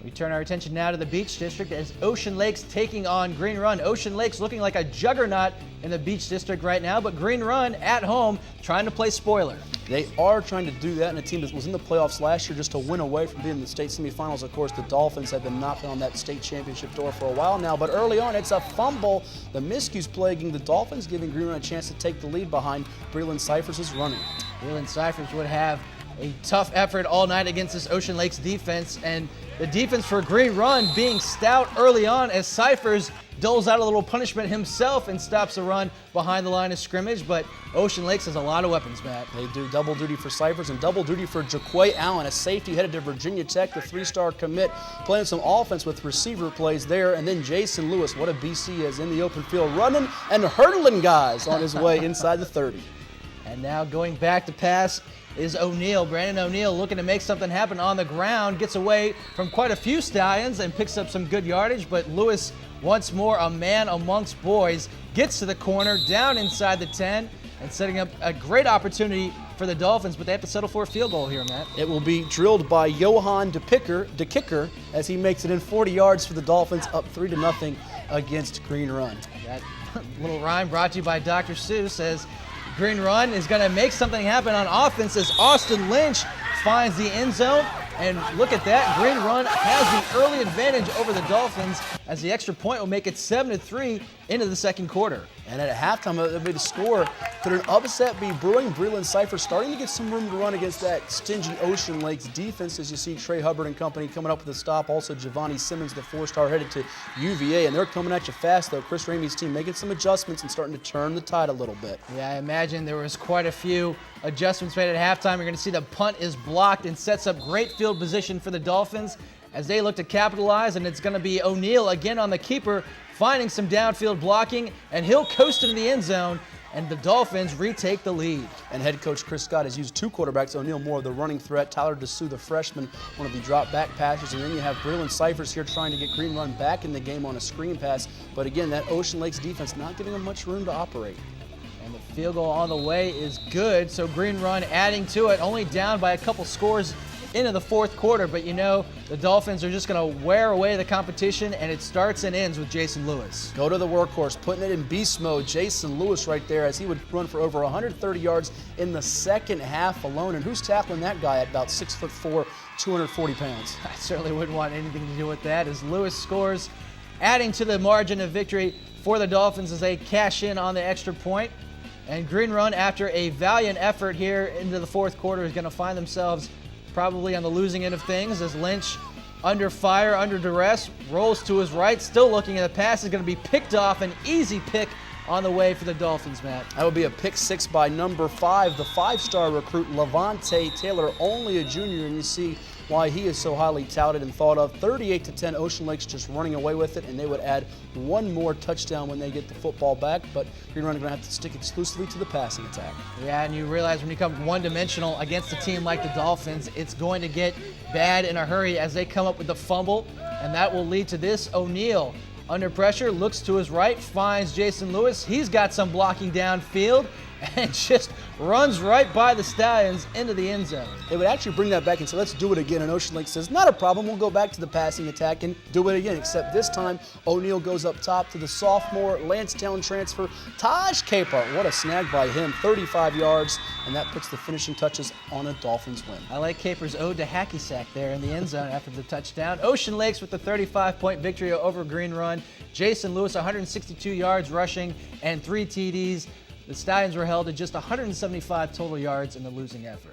We turn our attention now to the Beach District as Ocean Lake's taking on Green Run. Ocean Lake's looking like a juggernaut in the Beach District right now, but Green Run at home trying to play spoiler. They are trying to do that, and a team that was in the playoffs last year just a win away from being in the state semifinals. Of course, the Dolphins have been knocking on that state championship door for a while now, but early on, it's a fumble. The miscues plaguing the Dolphins, giving Green Run a chance to take the lead behind Breland Cyphers' running. Breland Cyphers would have a tough effort all night against this Ocean Lakes defense, and the defense for Green Run being stout early on as Cyphers doles out a little punishment himself and stops a run behind the line of scrimmage. But Ocean Lakes has a lot of weapons, Matt. They do double duty for Cyphers and double duty for Jaquay Allen, a safety headed to Virginia Tech, the three-star commit, playing some offense with receiver plays there. And then Jason Lewis, what a BC is in the open field, running and hurdling guys on his way inside the 30. And now going back to pass is O'Neal. Brandon O'Neal looking to make something happen on the ground, gets away from quite a few Stallions and picks up some good yardage, but Lewis, once more a man amongst boys, gets to the corner, down inside the 10, and setting up a great opportunity for the Dolphins, but they have to settle for a field goal here, Matt. It will be drilled by Johan de Kicker as he makes it in 40 yards for the Dolphins, up 3-0 against Green Run. That little rhyme brought to you by Dr. Seuss as Green Run is going to make something happen on offense as Austin Lynch finds the end zone. And look at that, Green Run has the early advantage over the Dolphins as the extra point will make it 7-3 into the second quarter. And at halftime, the way to score, could an upset be brewing? Breland Cyphers starting to get some room to run against that stingy Ocean Lakes defense, as you see Trey Hubbard and company coming up with a stop. Also, Giovanni Simmons, the four-star, headed to UVA, and they're coming at you fast, though. Chris Ramey's team making some adjustments and starting to turn the tide a little bit. Yeah, I imagine there was quite a few adjustments made at halftime. You're going to see the punt is blocked and sets up great field position for the Dolphins as they look to capitalize, and it's going to be O'Neal again on the keeper, finding some downfield blocking, and he'll coast into the end zone, and the Dolphins retake the lead. And head coach Chris Scott has used two quarterbacks. O'Neal more of the running threat, Tyler DeSue, the freshman, one of the drop back passes, and then you have Breland Cyphers here trying to get Green Run back in the game on a screen pass. But again, that Ocean Lakes defense not giving them much room to operate. And the field goal on the way is good, so Green Run adding to it, only down by a couple scores into the fourth quarter, but you know the Dolphins are just going to wear away the competition, and it starts and ends with Jason Lewis. Go to the workhorse, putting it in beast mode. Jason Lewis right there as he would run for over 130 yards in the second half alone. And who's tackling that guy at about 6'4", 240 pounds? I certainly wouldn't want anything to do with that as Lewis scores, adding to the margin of victory for the Dolphins as they cash in on the extra point. And Green Run, after a valiant effort here into the fourth quarter, is going to find themselves probably on the losing end of things as Lynch, under fire, under duress, rolls to his right, still looking at the pass, is going to be picked off. An easy pick on the way for the Dolphins, Matt. That would be a pick six by number 5, the five-star recruit, Levante Taylor, only a junior, and you see why he is so highly touted and thought of. 38-10, Ocean Lakes just running away with it, and they would add one more touchdown when they get the football back, but Green Run are going to have to stick exclusively to the passing attack. Yeah, and you realize when you come one-dimensional against a team like the Dolphins, it's going to get bad in a hurry as they come up with the fumble, and that will lead to this. O'Neal, under pressure, looks to his right, finds Jason Lewis. He's got some blocking downfield and just runs right by the Stallions into the end zone. They would actually bring that back and say, let's do it again. And Ocean Lake says, not a problem. We'll go back to the passing attack and do it again. Except this time, O'Neal goes up top to the sophomore Lansdowne transfer, Taj Capehart. What a snag by him, 35 yards, and that puts the finishing touches on a Dolphins win. I like Caper's ode to hacky sack there in the end zone after the touchdown. Ocean Lakes with the 35-point victory over Green Run. Jason Lewis, 162 yards rushing and 3 TDs. The Stallions were held to just 175 total yards in the losing effort.